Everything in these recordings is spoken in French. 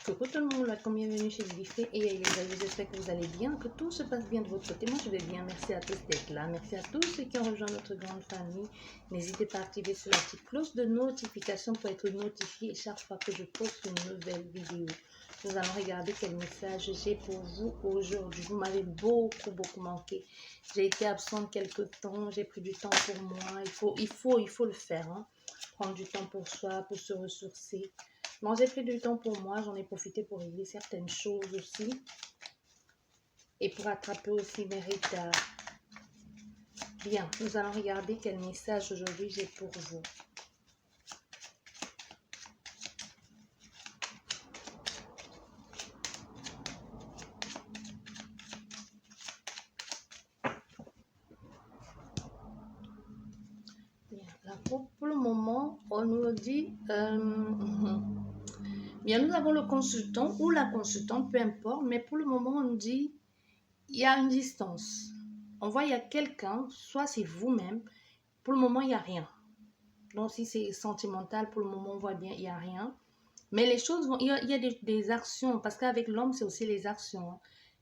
Coucou tout le monde, welcome, bienvenue chez Biffé et Elisa, j'espère que vous allez bien, que tout se passe bien de votre côté. Moi je vais bien, merci à tous d'être là, merci à tous ceux qui ont rejoint notre grande famille. N'hésitez pas à activer sur la petite cloche de notification pour être notifié chaque fois que je poste une nouvelle vidéo. Nous allons regarder quel message j'ai pour vous aujourd'hui. Vous m'avez beaucoup manqué. J'ai été absente quelque temps, j'ai pris du temps pour moi. Il faut le faire, hein. Prendre du temps pour soi, pour se ressourcer. Bon, j'ai pris du temps pour moi, j'en ai profité pour régler certaines choses aussi. Et pour attraper aussi mes retards. Bien, nous allons regarder quel message aujourd'hui j'ai pour vous. Bien, là, pour le moment, on nous dit... Bien, nous avons le consultant ou la consultante, peu importe, mais pour le moment, on nous dit il y a une distance. On voit il y a quelqu'un, soit c'est vous-même, pour le moment, il n'y a rien. Donc, si c'est sentimental, pour le moment, on voit bien, il n'y a rien. Mais les choses vont, il y a des actions, parce qu'avec l'homme, c'est aussi les actions.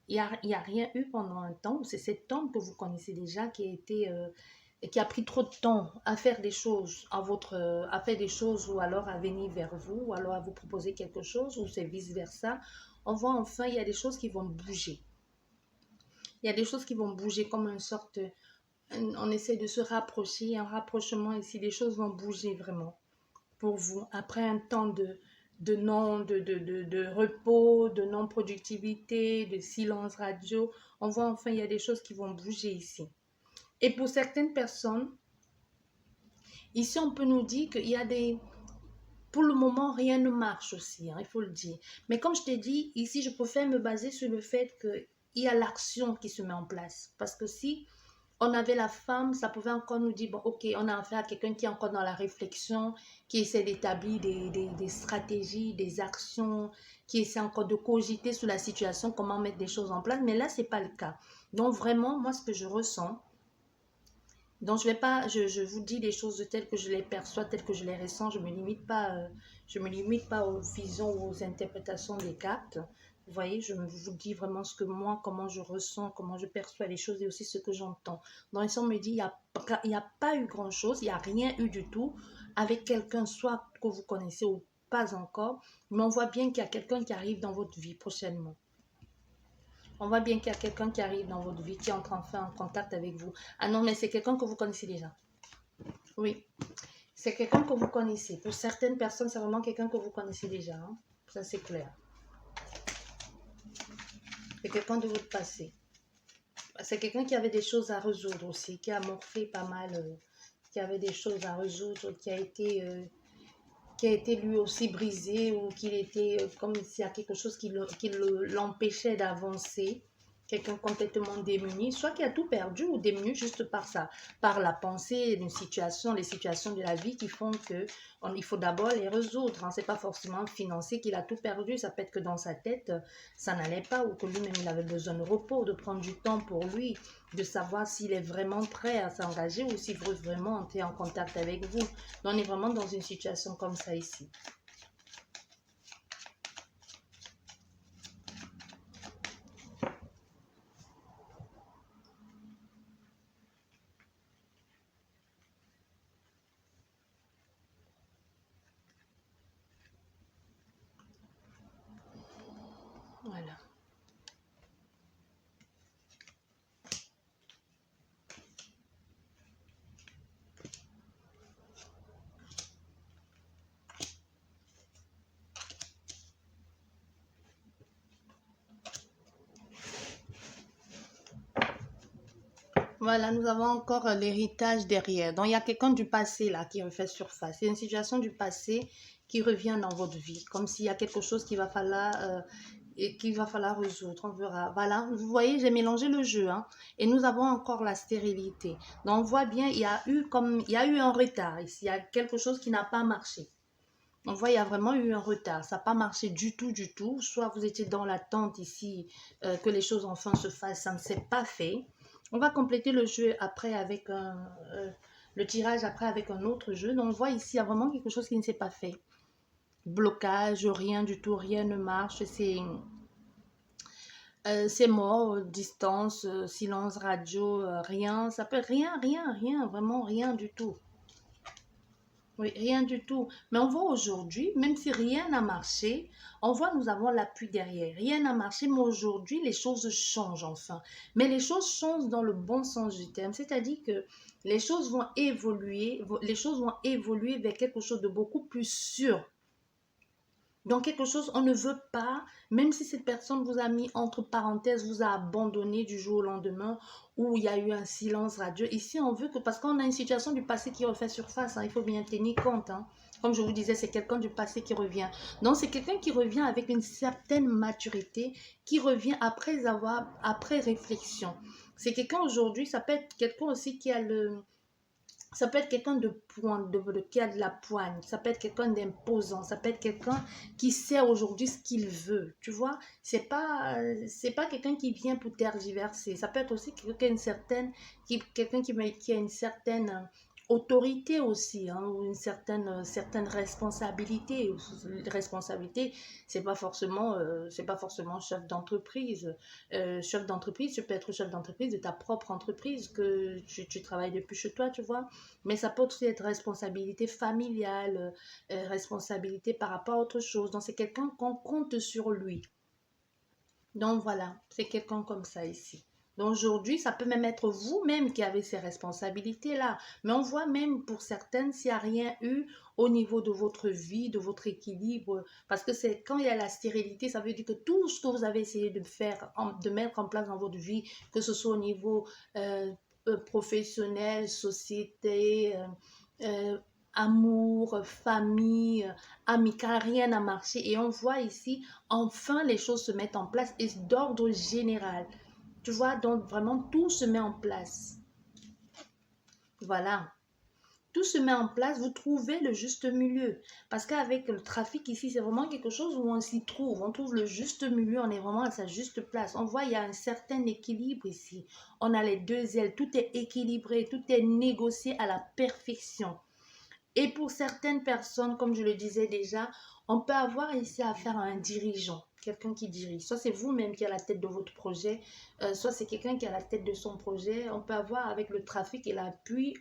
Il y a rien eu pendant un temps. C'est cet homme que vous connaissez déjà qui a pris trop de temps à faire des choses, à faire des choses ou alors à venir vers vous, ou alors à vous proposer quelque chose, ou c'est vice-versa. On voit enfin, il y a des choses qui vont bouger. Il y a des choses qui vont bouger comme une sorte... On essaie de se rapprocher, un rapprochement ici, les choses vont bouger vraiment pour vous. Après un temps de repos, de non-productivité, de silence radio, on voit enfin il y a des choses qui vont bouger ici. Et pour certaines personnes, ici on peut nous dire qu'il y a des... Pour le moment, rien ne marche aussi, hein, il faut le dire. Mais comme je t'ai dit, ici je préfère me baser sur le fait qu'il y a l'action qui se met en place. Parce que si on avait la femme, ça pouvait encore nous dire, bon, ok, on a affaire à quelqu'un qui est encore dans la réflexion, qui essaie d'établir des stratégies, des actions, qui essaie encore de cogiter sur la situation, comment mettre des choses en place. Mais là, ce n'est pas le cas. Donc, vraiment, moi, ce que je ressens, donc je vous dis des choses telles que je les perçois, telles que je les ressens. Je me limite pas aux visions ou aux interprétations des cartes. Vous voyez, je vous dis vraiment ce que moi, comment je ressens, comment je perçois les choses et aussi ce que j'entends. Dans le sens, on me dit, il y a pas eu grand-chose, il n'y a rien eu du tout avec quelqu'un, soit que vous connaissez ou pas encore, mais on voit bien qu'il y a quelqu'un qui arrive dans votre vie prochainement. On voit bien qu'il y a quelqu'un qui arrive dans votre vie, qui entre enfin en contact avec vous. Ah non, mais c'est quelqu'un que vous connaissez déjà. Oui, c'est quelqu'un que vous connaissez. Pour certaines personnes, c'est vraiment quelqu'un que vous connaissez déjà. Hein. Ça, c'est clair. C'est quelqu'un de votre passé. C'est quelqu'un qui avait des choses à résoudre aussi, qui a morflé pas mal, qui avait des choses à résoudre, qui a été lui aussi brisé ou qu'il était comme s'il y a quelque chose qui l'empêchait d'avancer. Quelqu'un complètement démuni, soit qui a tout perdu ou démuni juste par la pensée d'une situation, les situations de la vie qui font il faut d'abord les résoudre. Hein. Ce n'est pas forcément financier qu'il a tout perdu, ça peut être que dans sa tête, ça n'allait pas ou que lui-même il avait besoin de repos, de prendre du temps pour lui, de savoir s'il est vraiment prêt à s'engager ou s'il veut vraiment entrer en contact avec vous. Donc, on est vraiment dans une situation comme ça ici. Voilà. Voilà, nous avons encore l'héritage derrière. Donc, il y a quelqu'un du passé là qui refait surface. C'est une situation du passé qui revient dans votre vie. Comme s'il y a quelque chose qu'il va falloir résoudre. On verra. Voilà, vous voyez, j'ai mélangé le jeu. Hein, et nous avons encore la stérilité. Donc, on voit bien, il y a eu un retard ici. Il y a quelque chose qui n'a pas marché. On voit, il y a vraiment eu un retard. Ça n'a pas marché du tout. Soit vous étiez dans l'attente ici que les choses enfin se fassent. Ça ne s'est pas fait. On va compléter le jeu après avec le tirage après avec un autre jeu. Donc, on voit ici, il y a vraiment quelque chose qui ne s'est pas fait. blocage, rien du tout, rien ne marche, c'est mort, distance, silence radio, rien, ça peut rien, vraiment rien du tout. Oui, rien du tout. Mais on voit aujourd'hui, même si rien n'a marché, on voit nous avons l'appui derrière. Rien n'a marché, mais aujourd'hui, les choses changent enfin. Mais les choses changent dans le bon sens du terme. C'est-à-dire que les choses vont évoluer vers quelque chose de beaucoup plus sûr. Donc quelque chose, on ne veut pas, même si cette personne vous a mis entre parenthèses, vous a abandonné du jour au lendemain, où il y a eu un silence radieux. Ici, on veut que, parce qu'on a une situation du passé qui refait surface, hein, il faut bien tenir compte. Hein. Comme je vous disais, c'est quelqu'un du passé qui revient. Donc c'est quelqu'un qui revient avec une certaine maturité, qui revient après réflexion. C'est quelqu'un aujourd'hui, ça peut être quelqu'un aussi qui a le ça peut être quelqu'un de pointe, qui a de la poigne. Ça peut être quelqu'un d'imposant. Ça peut être quelqu'un qui sait aujourd'hui ce qu'il veut. Tu vois, c'est pas quelqu'un qui vient pour tergiverser. Ça peut être aussi quelqu'un qui a une certaine autorité aussi, hein, ou une certaine responsabilité. Responsabilité, c'est pas forcément chef d'entreprise. Chef d'entreprise, tu peux être chef d'entreprise de ta propre entreprise que tu travailles depuis chez toi, tu vois. Mais ça peut aussi être responsabilité familiale, responsabilité par rapport à autre chose. Donc, c'est quelqu'un qu'on compte sur lui. Donc, voilà, c'est quelqu'un comme ça ici. Donc, aujourd'hui, ça peut même être vous-même qui avez ces responsabilités-là. Mais on voit même pour certaines, s'il n'y a rien eu au niveau de votre vie, de votre équilibre. Parce que c'est quand il y a la stérilité, ça veut dire que tout ce que vous avez essayé de faire, de mettre en place dans votre vie, que ce soit au niveau professionnel, société, amour, famille, amical, rien n'a marché. Et on voit ici, enfin, les choses se mettent en place et d'ordre général. Tu vois, donc vraiment, tout se met en place. Voilà. Tout se met en place, vous trouvez le juste milieu. Parce qu'avec le trafic ici, c'est vraiment quelque chose où on s'y trouve. On trouve le juste milieu, on est vraiment à sa juste place. On voit, il y a un certain équilibre ici. On a les deux ailes, tout est équilibré, tout est négocié à la perfection. Et pour certaines personnes, comme je le disais déjà, on peut avoir ici affaire à un dirigeant, quelqu'un qui dirige. Soit c'est vous-même qui êtes à la tête de votre projet, soit c'est quelqu'un qui est à la tête de son projet. On peut avoir avec le trafic et l'appui,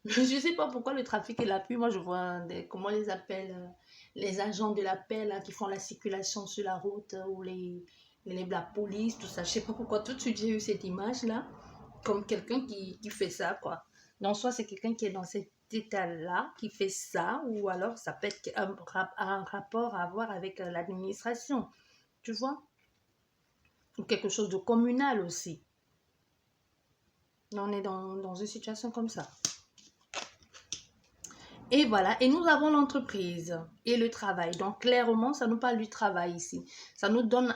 je ne sais pas pourquoi le trafic et l'appui, moi je vois comment on les appelle, les agents de la paix là, qui font la circulation sur la route, ou la police, tout ça. Je ne sais pas pourquoi tout de suite j'ai eu cette image-là, comme quelqu'un qui fait ça, quoi. Donc, soit c'est quelqu'un qui est dans cet état-là, qui fait ça, ou alors ça peut être un rapport à avoir avec l'administration, tu vois, ou quelque chose de communal aussi. On est dans une situation comme ça. Et voilà, et nous avons l'entreprise et le travail. Donc, clairement, ça nous parle du travail ici. Ça nous donne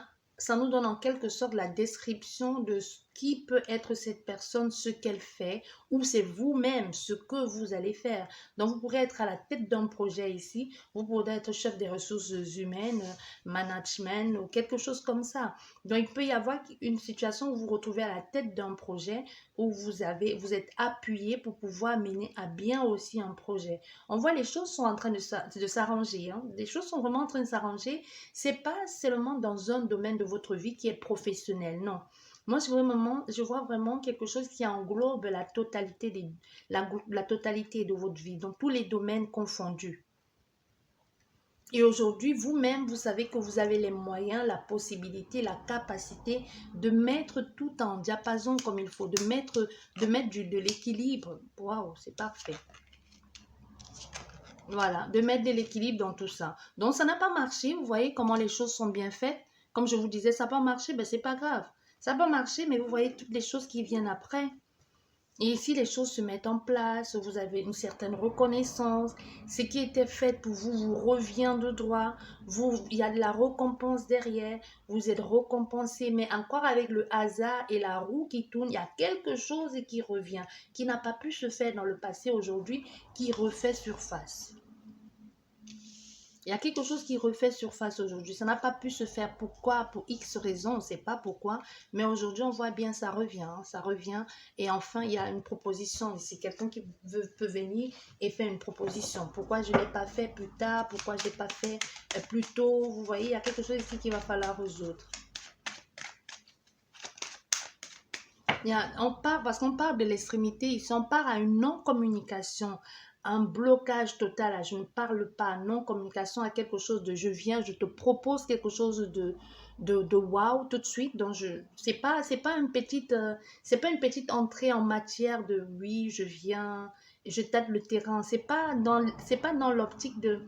en quelque sorte la description de ce qui peut être cette personne, ce qu'elle fait, ou c'est vous-même ce que vous allez faire. Donc, vous pourrez être à la tête d'un projet ici, vous pourrez être chef des ressources humaines, management, ou quelque chose comme ça. Donc, il peut y avoir une situation où vous vous retrouvez à la tête d'un projet, où vous êtes appuyé pour pouvoir mener à bien aussi un projet. On voit les choses sont en train de s'arranger. Hein. Les choses sont vraiment en train de s'arranger. C'est pas seulement dans un domaine de votre vie qui est professionnel, non. Moi, je vois vraiment quelque chose qui englobe la totalité, la totalité de votre vie, dans tous les domaines confondus. Et aujourd'hui, vous-même, vous savez que vous avez les moyens, la possibilité, la capacité de mettre tout en diapason comme il faut, de mettre de l'équilibre. Waouh, c'est parfait. Voilà, de mettre de l'équilibre dans tout ça. Donc, ça n'a pas marché. Vous voyez comment les choses sont bien faites. Comme je vous disais, ça n'a pas marché, ben, c'est pas grave. Ça n'a pas marché, mais vous voyez toutes les choses qui viennent après. Et ici, les choses se mettent en place, vous avez une certaine reconnaissance. Ce qui était fait pour vous vous revient de droit. Il y a de la récompense derrière. Vous êtes récompensé, mais encore avec le hasard et la roue qui tourne, il y a quelque chose qui revient, qui n'a pas pu se faire dans le passé aujourd'hui, qui refait surface. Il y a quelque chose qui refait surface aujourd'hui. Ça n'a pas pu se faire. Pourquoi? Pour X raisons, on ne sait pas pourquoi. Mais aujourd'hui, on voit bien, ça revient. Hein, ça revient. Et enfin, il y a une proposition ici. Quelqu'un qui peut venir et faire une proposition. Pourquoi je ne l'ai pas fait plus tard? Pourquoi je ne l'ai pas fait plus tôt? Vous voyez, il y a quelque chose ici qu'il va falloir résoudre. On part, parce qu'on parle de l'extrémité ici, on part à une non-communication, un blocage total. Je ne parle pas non-communication à quelque chose de je viens, je te propose quelque chose de wow tout de suite. Donc, c'est pas c'est pas une petite entrée en matière de oui, je viens, je tâte le terrain. C'est pas dans l'optique de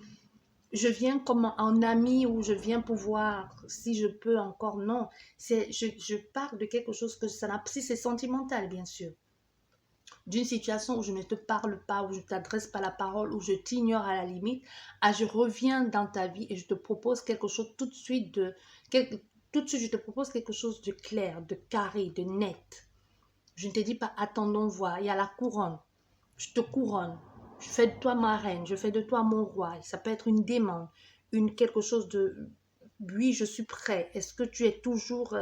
je viens comme un ami ou je viens pour voir si je peux encore. Non, je parle de quelque chose que ça n'a, si c'est sentimental, bien sûr. D'une situation où je ne te parle pas, où je ne t'adresse pas la parole, où je t'ignore à la limite, je reviens dans ta vie et je te propose quelque chose tout de suite tout de suite, je te propose quelque chose de clair, de carré, de net. Je ne te dis pas attendons voir, il y a la couronne. Je te couronne. Je fais de toi ma reine, je fais de toi mon roi. Ça peut être une demande, quelque chose de oui, je suis prêt. Est-ce que tu es toujours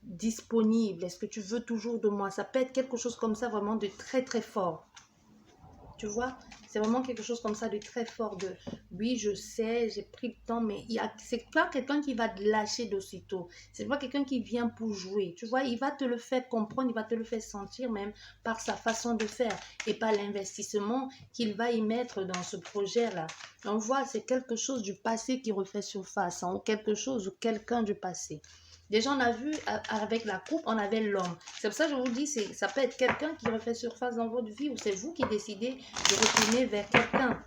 disponible? Est-ce que tu veux toujours de moi? Ça peut être quelque chose comme ça, vraiment de très très fort. Tu vois, c'est vraiment quelque chose comme ça de très fort. De oui, je sais, j'ai pris le temps, mais c'est pas quelqu'un qui va te lâcher d'aussitôt. C'est pas quelqu'un qui vient pour jouer. Tu vois, il va te le faire comprendre, il va te le faire sentir même par sa façon de faire et par l'investissement qu'il va y mettre dans ce projet-là. On voit, c'est quelque chose du passé qui refait surface, hein, ou quelque chose ou quelqu'un du passé. Déjà, on a vu avec la coupe, on avait l'homme. C'est pour ça que je vous dis, ça peut être quelqu'un qui refait surface dans votre vie ou c'est vous qui décidez de retourner vers quelqu'un.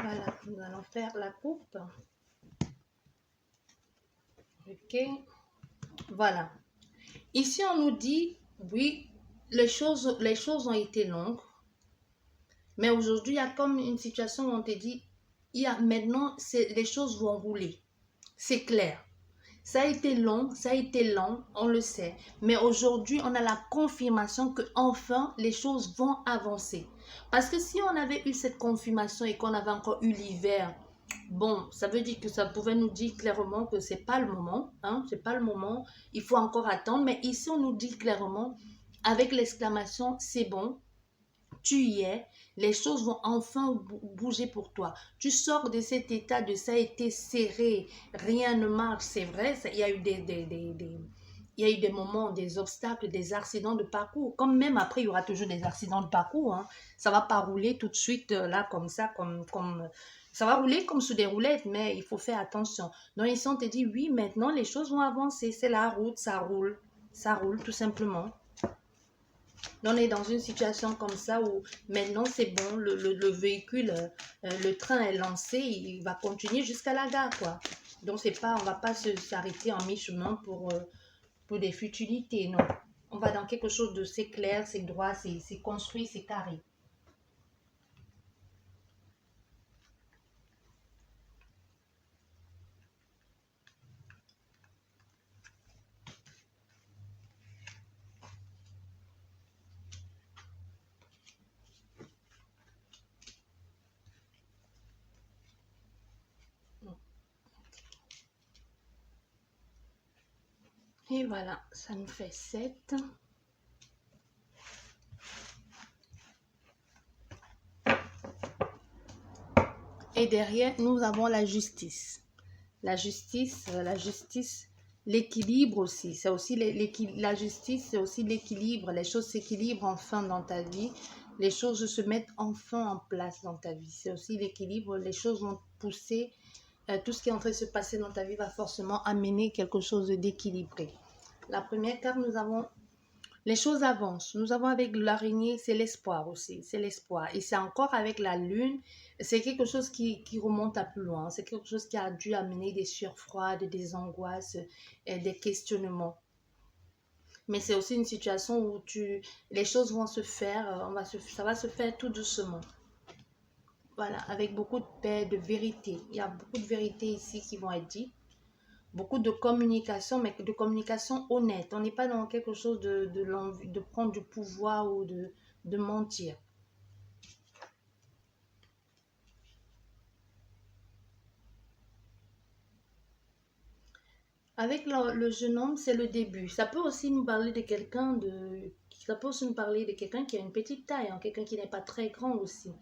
Voilà, nous allons faire la coupe. Ok, voilà. Ici, on nous dit, oui, les choses ont été longues, mais aujourd'hui, il y a comme une situation où on te dit, maintenant, les choses vont rouler. C'est clair. Ça a été long, ça a été lent, on le sait. Mais aujourd'hui, on a la confirmation que enfin les choses vont avancer. Parce que si on avait eu cette confirmation et qu'on avait encore eu l'hiver, bon, ça veut dire que ça pouvait nous dire clairement que c'est pas le moment, hein, c'est pas le moment, il faut encore attendre. Mais ici, on nous dit clairement, avec l'exclamation, c'est bon, tu y es, les choses vont enfin bouger pour toi. Tu sors de cet état de ça a été serré, rien ne marche, c'est vrai, il y a eu il y a eu des moments, des obstacles, des accidents de parcours. Comme même après, il y aura toujours des accidents de parcours. Hein. Ça ne va pas rouler tout de suite là comme ça, ça va rouler comme sous des roulettes, mais il faut faire attention. Donc ici, on te dit, oui, maintenant, les choses vont avancer. C'est la route, ça roule. Ça roule tout simplement. On est dans une situation comme ça où maintenant c'est bon, le véhicule, le train est lancé, il va continuer jusqu'à la gare, quoi. Donc c'est pas, on va pas s'arrêter en mi-chemin pour des futilités, non. On va dans quelque chose de c'est clair, c'est droit, c'est construit, c'est carré. Et voilà, ça nous fait 7. Et derrière, nous avons la justice. La justice, l'équilibre aussi. C'est aussi la justice, c'est aussi l'équilibre. Les choses s'équilibrent enfin dans ta vie. Les choses se mettent enfin en place dans ta vie. C'est aussi l'équilibre. Les choses vont pousser. Tout ce qui est en train de se passer dans ta vie va forcément amener quelque chose d'équilibré. La première carte, nous avons Les choses avancent. Nous avons avec l'araignée, c'est l'espoir aussi. C'est l'espoir. Et c'est encore avec la lune, c'est quelque chose qui remonte à plus loin. C'est quelque chose qui a dû amener des sueurs froides, des angoisses, et des questionnements. Mais c'est aussi une situation où les choses vont se faire, ça va se faire tout doucement. Voilà, avec beaucoup de paix, de vérité. Il y a beaucoup de vérité ici qui vont être dites. Beaucoup de communication, mais de communication honnête. On n'est pas dans quelque chose de l'envie de prendre du pouvoir ou de mentir. Avec le jeune homme, c'est le début. Ça peut aussi nous parler de quelqu'un ça peut aussi nous parler de quelqu'un qui a une petite taille, hein, quelqu'un qui n'est pas très grand aussi.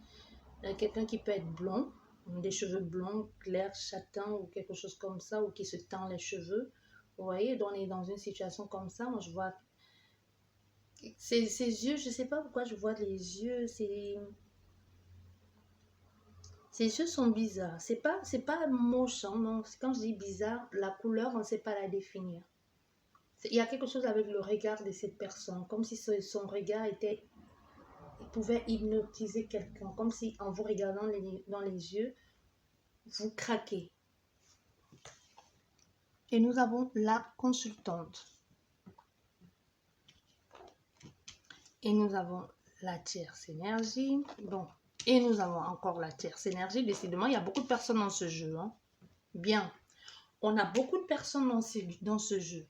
Quelqu'un qui peut être blond, des cheveux blonds, clairs, châtains ou quelque chose comme ça, ou qui se teint les cheveux. Vous voyez, on est dans une situation comme ça. Moi, je vois ses yeux, je ne sais pas pourquoi je vois les yeux, ses yeux sont bizarres. C'est pas moche, hein, non. Quand je dis bizarre, la couleur, on ne sait pas la définir. Il y a quelque chose avec le regard de cette personne, comme si son regard il pouvait hypnotiser quelqu'un, comme si en vous regardant dans les yeux, vous craquez. Et nous avons la consultante. Et nous avons la tierce énergie. Bon. Et nous avons encore la tierce énergie. Décidément, il y a beaucoup de personnes dans ce jeu. Hein. Bien. On a beaucoup de personnes dans ce jeu.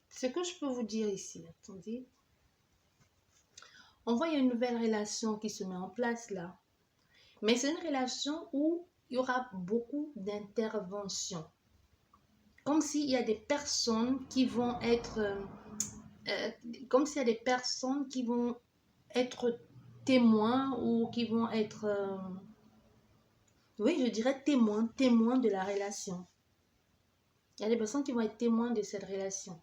Ce que je peux vous dire ici, attendez. On voit qu'il y a une nouvelle relation qui se met en place là. Mais c'est une relation où il y aura beaucoup d'interventions. Comme s'il y a des personnes qui vont être... comme s'il y a des personnes qui vont être témoins ou qui vont être... oui, je dirais témoins de la relation. Il y a des personnes qui vont être témoins de cette relation.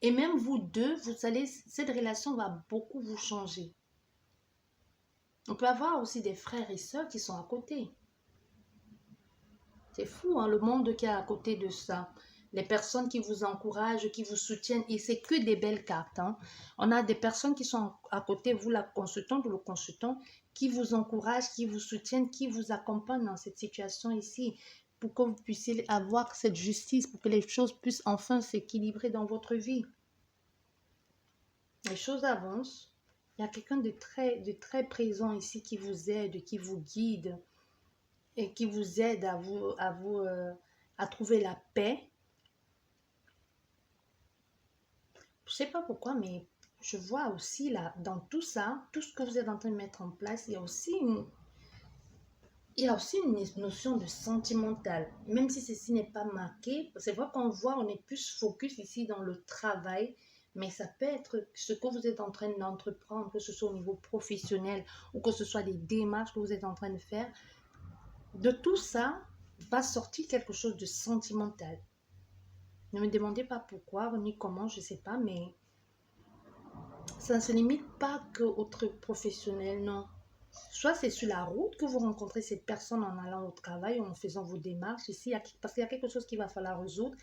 Et même vous deux, vous allez, cette relation va beaucoup vous changer. On peut avoir aussi des frères et sœurs qui sont à côté. C'est fou, hein, le monde qui est à côté de ça. Les personnes qui vous encouragent, qui vous soutiennent, et c'est que des belles cartes. Hein. On a des personnes qui sont à côté, vous la consultante ou le consultant, qui vous encouragent, qui vous soutiennent, qui vous accompagnent dans cette situation ici, pour que vous puissiez avoir cette justice, pour que les choses puissent enfin s'équilibrer dans votre vie. Les choses avancent. Il y a quelqu'un de très présent ici qui vous aide, qui vous guide et qui vous aide à trouver la paix. Je ne sais pas pourquoi, mais je vois aussi là, dans tout ça, tout ce que vous êtes en train de mettre en place, il y a aussi une notion de sentimental. Même si ceci n'est pas marqué, c'est vrai qu'on voit, on est plus focus ici dans le travail, mais ça peut être ce que vous êtes en train d'entreprendre, que ce soit au niveau professionnel ou que ce soit des démarches que vous êtes en train de faire. De tout ça va sortir quelque chose de sentimental. Ne me demandez pas pourquoi ni comment, je ne sais pas, mais ça ne se limite pas qu'au truc professionnel, non. Soit c'est sur la route que vous rencontrez cette personne en allant au travail ou en faisant vos démarches ici, parce qu'il y a quelque chose qu'il va falloir résoudre.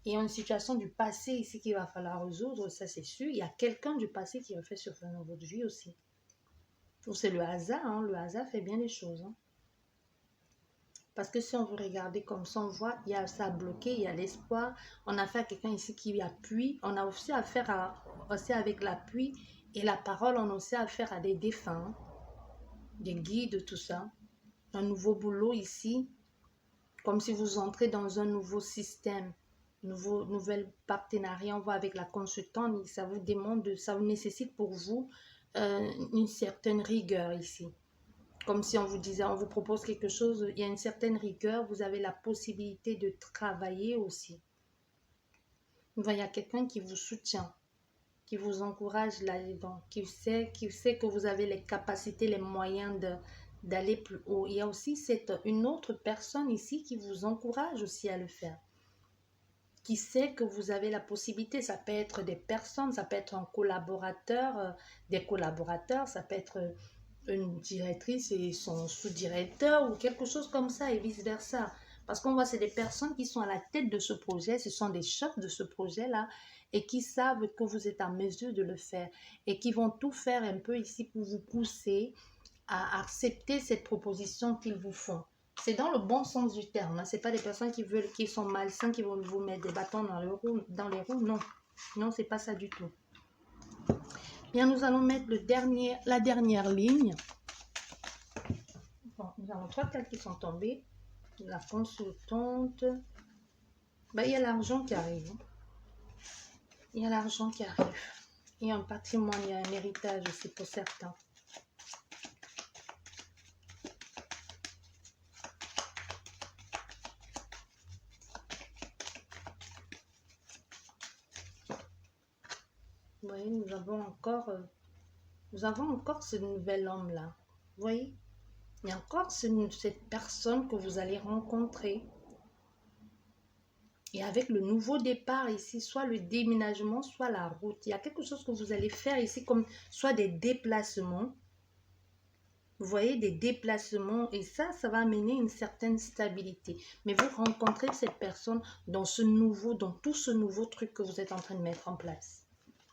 Il y a une situation du passé ici qu'il va falloir résoudre, ça c'est sûr. Il y a quelqu'un du passé qui refait survenir dans votre vie aussi. Ou c'est le hasard, hein? Le hasard fait bien les choses. Hein? Parce que si on veut regarder comme ça, on voit, il y a ça bloqué, il y a l'espoir. On a affaire à quelqu'un ici qui appuie. On a aussi affaire aussi avec l'appui et la parole, on a aussi affaire à des défunts, des guides, tout ça. Un nouveau boulot ici, comme si vous entrez dans un nouveau système, nouvel partenariat. On voit avec la consultante, ça vous demande, ça vous nécessite pour vous une certaine rigueur ici. Comme si on vous disait, on vous propose quelque chose, il y a une certaine rigueur, vous avez la possibilité de travailler aussi. Il y a quelqu'un qui vous soutient, qui vous encourage là-dedans, qui sait que vous avez les capacités, les moyens d'aller plus haut. Il y a aussi une autre personne ici qui vous encourage aussi à le faire, qui sait que vous avez la possibilité. Ça peut être des personnes, ça peut être un collaborateur, des collaborateurs, ça peut être une directrice et son sous-directeur ou quelque chose comme ça et vice-versa. Parce qu'on voit, c'est des personnes qui sont à la tête de ce projet, ce sont des chefs de ce projet-là et qui savent que vous êtes en mesure de le faire et qui vont tout faire un peu ici pour vous pousser à accepter cette proposition qu'ils vous font. C'est dans le bon sens du terme. Hein. Ce n'est pas des personnes qui sont malsains, qui vont vous mettre des bâtons dans les roues. Non, non, ce n'est pas ça du tout. Bien, nous allons mettre la dernière ligne. Bon, nous avons 3 cartes qui sont tombées. La consultante. Ben, il y a l'argent qui arrive. Il y a l'argent qui arrive. Il y a un patrimoine, il y a un héritage aussi pour certains. Vous voyez, nous avons encore ce nouvel homme-là. Vous voyez, il y a encore cette personne que vous allez rencontrer. Et avec le nouveau départ ici, soit le déménagement, soit la route. Il y a quelque chose que vous allez faire ici, comme soit des déplacements. Vous voyez, des déplacements. Et ça va amener une certaine stabilité. Mais vous rencontrez cette personne dans tout ce nouveau truc que vous êtes en train de mettre en place.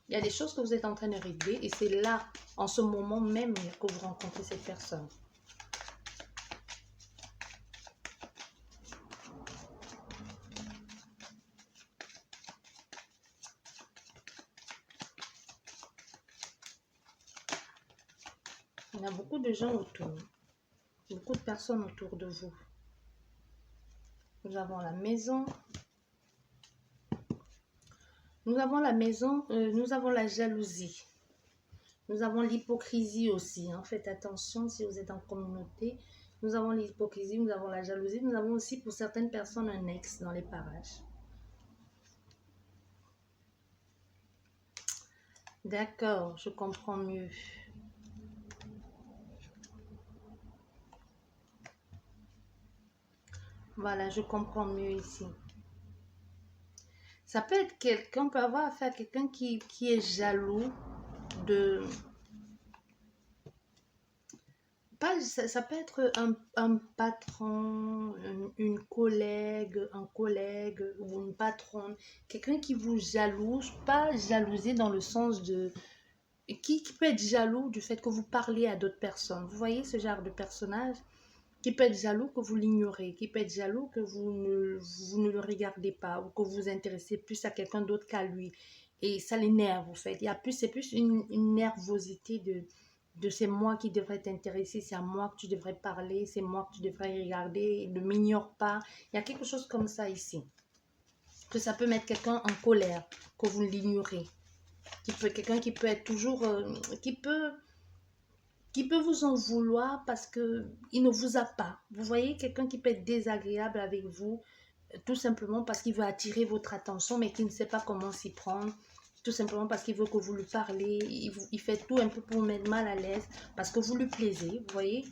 Il y a des choses que vous êtes en train de régler. Et c'est là, en ce moment même, que vous rencontrez cette personne. Il y a beaucoup de gens autour, beaucoup de personnes autour de vous. Nous avons la maison. Nous avons la maison, nous avons la jalousie. Nous avons l'hypocrisie aussi. Hein. Faites attention si vous êtes en communauté. Nous avons l'hypocrisie, nous avons la jalousie. Nous avons aussi pour certaines personnes un ex dans les parages. D'accord, je comprends mieux. Voilà, je comprends mieux ici. Ça peut être quelqu'un, on peut avoir affaire à quelqu'un qui est jaloux de... Ça peut être un patron, une collègue, un collègue ou une patronne. Quelqu'un qui vous jalouse, pas jalouser dans le sens de... Qui peut être jaloux du fait que vous parlez à d'autres personnes. Vous voyez ce genre de personnage qui peut être jaloux que vous l'ignorez, qui peut être jaloux que vous ne le regardez pas ou que vous vous intéressez plus à quelqu'un d'autre qu'à lui. Et ça l'énerve, en fait. C'est plus une nervosité de c'est moi qui devrais t'intéresser, c'est à moi que tu devrais parler, c'est moi que tu devrais regarder, ne m'ignore pas. Il y a quelque chose comme ça ici. Que ça peut mettre quelqu'un en colère, que vous l'ignorez. Quelqu'un qui peut être toujours... qui peut vous en vouloir parce qu'il ne vous a pas. Vous voyez, quelqu'un qui peut être désagréable avec vous, tout simplement parce qu'il veut attirer votre attention, mais qui ne sait pas comment s'y prendre. Tout simplement parce qu'il veut que vous lui parlez. Il fait tout un peu pour vous mettre mal à l'aise, parce que vous lui plaisez. Vous voyez,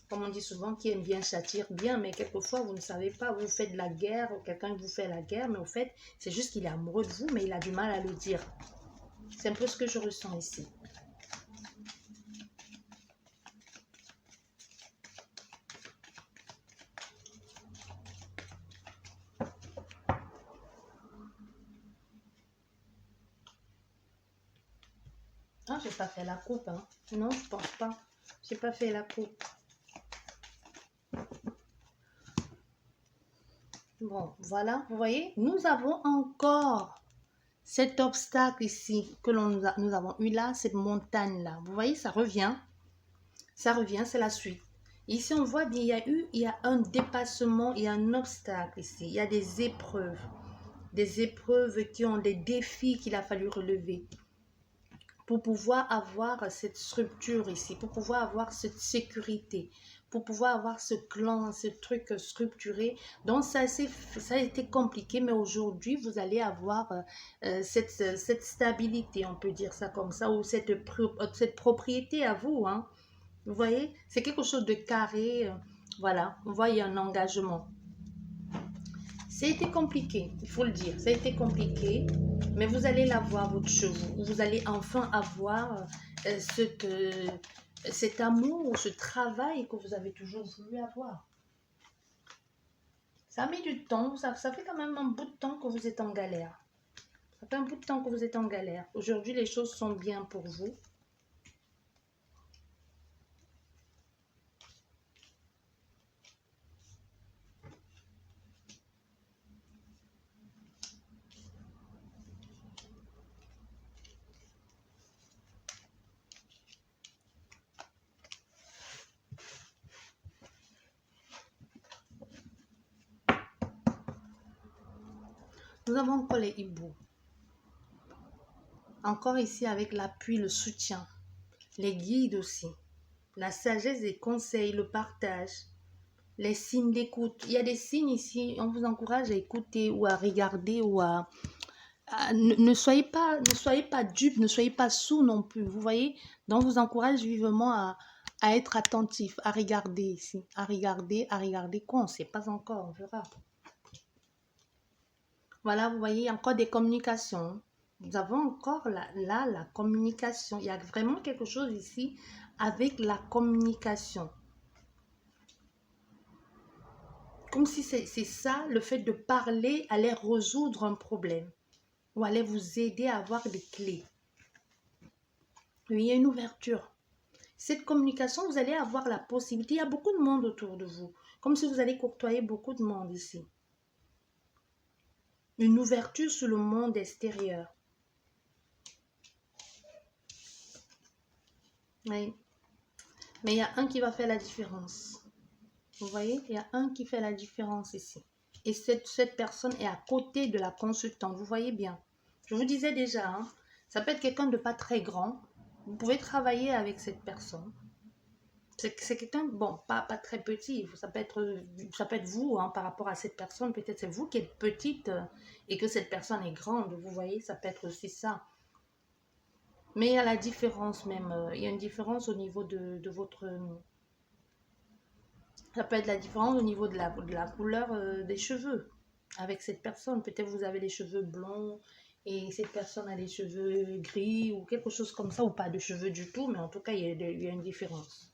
comme on dit souvent, qui aime bien châtire bien, mais quelquefois, vous ne savez pas, vous faites de la guerre, ou quelqu'un vous fait la guerre, mais au fait, c'est juste qu'il est amoureux de vous, mais il a du mal à le dire. C'est un peu ce que je ressens ici. Ah, j'ai pas fait la coupe, hein. Non, je pense pas. J'ai pas fait la coupe. Bon, voilà, vous voyez, nous avons encore cet obstacle ici que nous avons eu là, cette montagne-là. Vous voyez, ça revient, c'est la suite. Ici, on voit bien, il y a un dépassement, il y a un obstacle ici. Il y a des épreuves qui ont des défis qu'il a fallu relever pour pouvoir avoir cette structure ici, pour pouvoir avoir cette sécurité, pour pouvoir avoir ce clan, ce truc structuré. Donc ça a été compliqué, mais aujourd'hui, vous allez avoir cette stabilité, on peut dire ça comme ça, ou cette propriété à vous. Hein. Vous voyez, c'est quelque chose de carré. Voilà, on voit, il y a un engagement. Ça a été compliqué, il faut le dire. Ça a été compliqué, mais vous allez l'avoir, votre chevaux. Vous allez enfin avoir cet amour, ce travail que vous avez toujours voulu avoir. Ça a mis du temps, ça fait quand même un bout de temps que vous êtes en galère. Ça fait un bout de temps que vous êtes en galère. Aujourd'hui, les choses sont bien pour vous. Nous avons encore les hiboux. Encore ici avec l'appui, le soutien, les guides aussi, la sagesse des conseils, le partage, les signes d'écoute. Il y a des signes ici, on vous encourage à écouter ou à regarder ou ne soyez pas dupes, ne soyez pas sourds non plus. Vous voyez, donc on vous encourage vivement à être attentif, à regarder ici, à regarder quoi, on ne sait pas encore, on verra. Voilà, vous voyez, encore des communications. Nous avons encore là la communication. Il y a vraiment quelque chose ici avec la communication. Comme si c'est ça, le fait de parler allait résoudre un problème ou allait vous aider à avoir des clés. Oui, il y a une ouverture. Cette communication, vous allez avoir la possibilité. Il y a beaucoup de monde autour de vous. Comme si vous allez côtoyer beaucoup de monde ici. Une ouverture sur le monde extérieur. Oui. Mais il y a un qui va faire la différence. Vous voyez, il y a un qui fait la différence ici. Et cette personne est à côté de la consultante. Vous voyez bien. Je vous disais déjà, hein, ça peut être quelqu'un de pas très grand. Vous pouvez travailler avec cette personne. C'est quelqu'un, bon, pas très petit. Ça peut être vous, hein, par rapport à cette personne. Peut-être c'est vous qui êtes petite et que cette personne est grande. Vous voyez, ça peut être aussi ça. Mais il y a la différence même. Il y a une différence au niveau de votre... Ça peut être la différence au niveau de la couleur des cheveux avec cette personne. Peut-être vous avez les cheveux blonds et cette personne a les cheveux gris ou quelque chose comme ça, ou pas de cheveux du tout, mais en tout cas, il y a une différence.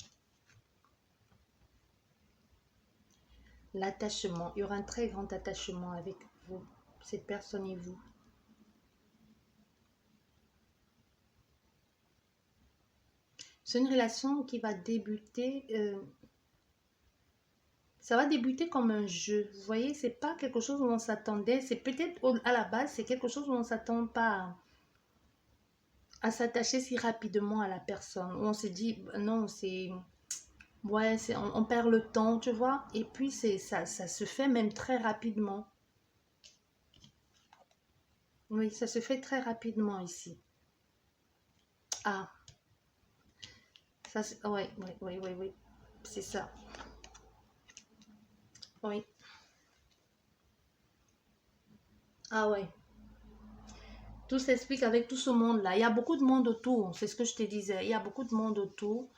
L'attachement, il y aura un très grand attachement avec vous, cette personne et vous. C'est une relation qui va débuter... ça va débuter comme un jeu. Vous voyez, c'est pas quelque chose où on s'attendait. C'est peut-être à la base, c'est quelque chose où on ne s'attend pas à s'attacher si rapidement à la personne. Où on se dit, non, c'est... Ouais, on perd le temps, tu vois. Et puis, ça se fait même très rapidement. Oui, ça se fait très rapidement ici. Ah, ça, oui, oui, oui, oui, oui. C'est ça. Oui. Ah ouais. Tout s'explique avec tout ce monde-là. Il y a beaucoup de monde autour. C'est ce que je te disais. Il y a beaucoup de monde autour.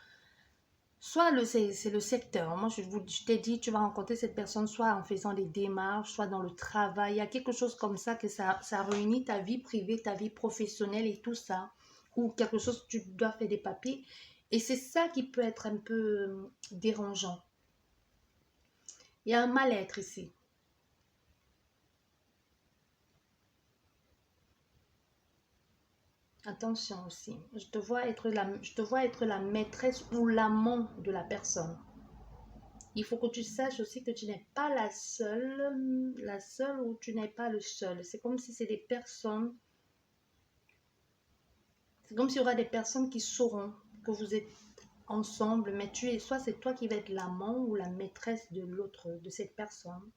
Soit c'est le secteur. Moi, je t'ai dit, tu vas rencontrer cette personne soit en faisant des démarches, soit dans le travail. Il y a quelque chose comme ça que ça réunit ta vie privée, ta vie professionnelle et tout ça. Ou quelque chose, tu dois faire des papiers. Et c'est ça qui peut être un peu dérangeant. Il y a un mal-être ici. Attention aussi. Je te vois être la maîtresse ou l'amant de la personne. Il faut que tu saches aussi que tu n'es pas la seule ou tu n'es pas le seul. C'est comme si c'est des personnes, c'est comme s'il y aura des personnes qui sauront que vous êtes ensemble, mais soit c'est toi qui vas être l'amant ou la maîtresse de l'autre, de cette personne.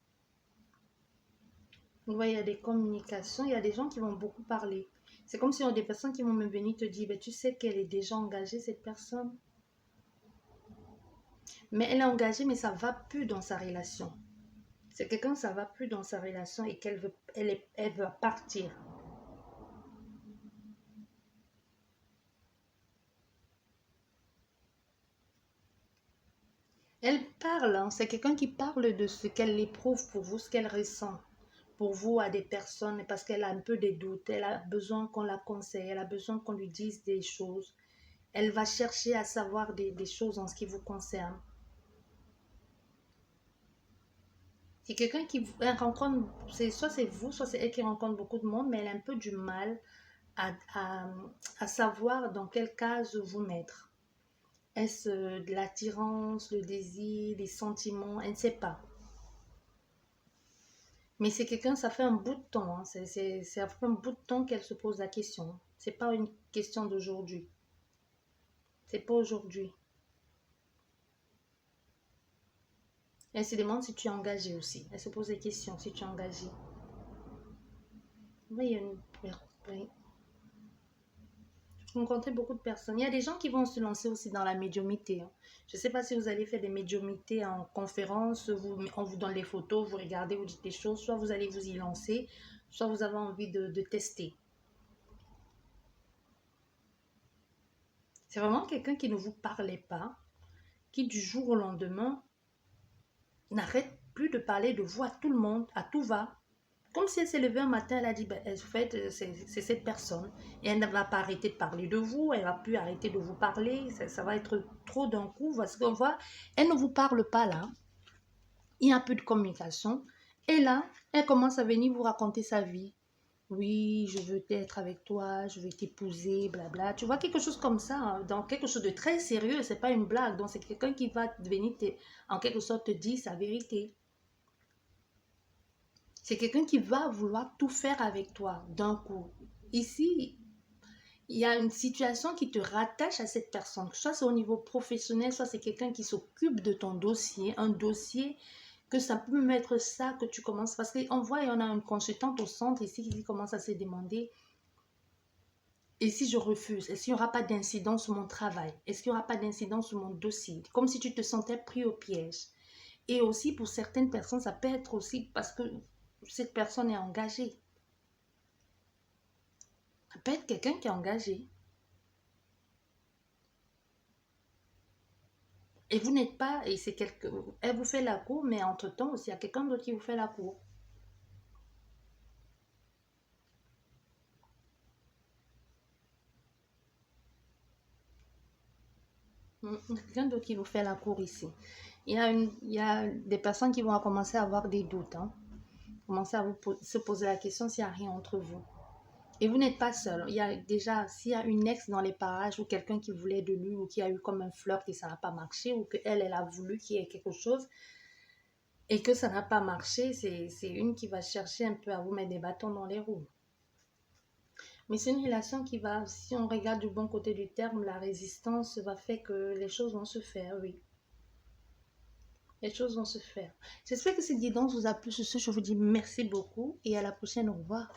Vous voyez, il y a des communications, il y a des gens qui vont beaucoup parler. C'est comme si il y a des personnes qui vont me venir te dire, ben, tu sais qu'elle est déjà engagée, cette personne. Mais elle est engagée, mais ça ne va plus dans sa relation. C'est quelqu'un, ça ne va plus dans sa relation et elle veut partir. Elle parle, hein, c'est quelqu'un qui parle de ce qu'elle éprouve pour vous, ce qu'elle ressent pour vous à des personnes, parce qu'elle a un peu des doutes, elle a besoin qu'on la conseille, elle a besoin qu'on lui dise des choses. Elle va chercher à savoir des choses en ce qui vous concerne. C'est quelqu'un qui elle rencontre, soit c'est vous, soit c'est elle qui rencontre beaucoup de monde, mais elle a un peu du mal à, à, à savoir dans quelle case vous mettre. Est-ce de l'attirance, le désir, les sentiments, elle ne sait pas. Mais c'est quelqu'un, ça fait un bout de temps, hein. Ça fait un bout de temps qu'elle se pose la question. C'est pas une question d'aujourd'hui. C'est pas aujourd'hui. Elle se demande si tu es engagé aussi. Elle se pose des questions si tu es engagé. Oui, il y a une... oui. Je rencontre beaucoup de personnes. Il y a des gens qui vont se lancer aussi dans la médiumité, hein. Je ne sais pas si vous allez faire des médiumités en conférence, on vous donne les photos, vous regardez, vous dites des choses, soit vous allez vous y lancer, soit vous avez envie de tester. C'est vraiment quelqu'un qui ne vous parlait pas, qui du jour au lendemain n'arrête plus de parler de vous à tout le monde, à tout va. Comme si elle s'est levée un matin, elle a dit, ben, en fait, c'est cette personne. Et elle ne va pas arrêter de parler de vous, elle ne va plus arrêter de vous parler, ça va être trop d'un coup, parce qu'on voit, elle ne vous parle pas là, il y a un peu de communication, et là, elle commence à venir vous raconter sa vie. Oui, je veux être avec toi, je veux t'épouser, blabla. Tu vois, quelque chose comme ça, hein, dans quelque chose de très sérieux, c'est pas une blague. Donc, c'est quelqu'un qui va venir, en quelque sorte, te dire sa vérité. C'est quelqu'un qui va vouloir tout faire avec toi d'un coup. Ici, il y a une situation qui te rattache à cette personne. Soit c'est au niveau professionnel, soit c'est quelqu'un qui s'occupe de ton dossier, un dossier que ça peut mettre ça, que tu commences. Parce qu'on voit, il y en a une consultante au centre ici qui commence à se demander, et si je refuse, est-ce qu'il n'y aura pas d'incident sur mon travail? Est-ce qu'il n'y aura pas d'incident sur mon dossier? Comme si tu te sentais pris au piège. Et aussi, pour certaines personnes, ça peut être aussi parce que cette personne est engagée. Ça peut être quelqu'un qui est engagé. Et vous n'êtes pas, et c'est quelque, elle vous fait la cour, mais entre-temps aussi, il y a quelqu'un d'autre qui vous fait la cour. Quelqu'un d'autre qui vous fait la cour ici. Il y a des personnes qui vont commencer à avoir des doutes, hein. Commencer à se poser la question s'il n'y a rien entre vous. Et vous n'êtes pas seul. Il y a déjà, s'il y a une ex dans les parages ou quelqu'un qui voulait de lui ou qui a eu comme un flirt et ça n'a pas marché ou qu'elle, elle a voulu qu'il y ait quelque chose et que ça n'a pas marché, c'est une qui va chercher un peu à vous mettre des bâtons dans les roues. Mais c'est une relation qui va, si on regarde du bon côté du terme, la résistance va faire que les choses vont se faire, oui. Les choses vont se faire. J'espère que cette guidance vous a plu. Sur ce, je vous dis merci beaucoup et à la prochaine. Au revoir.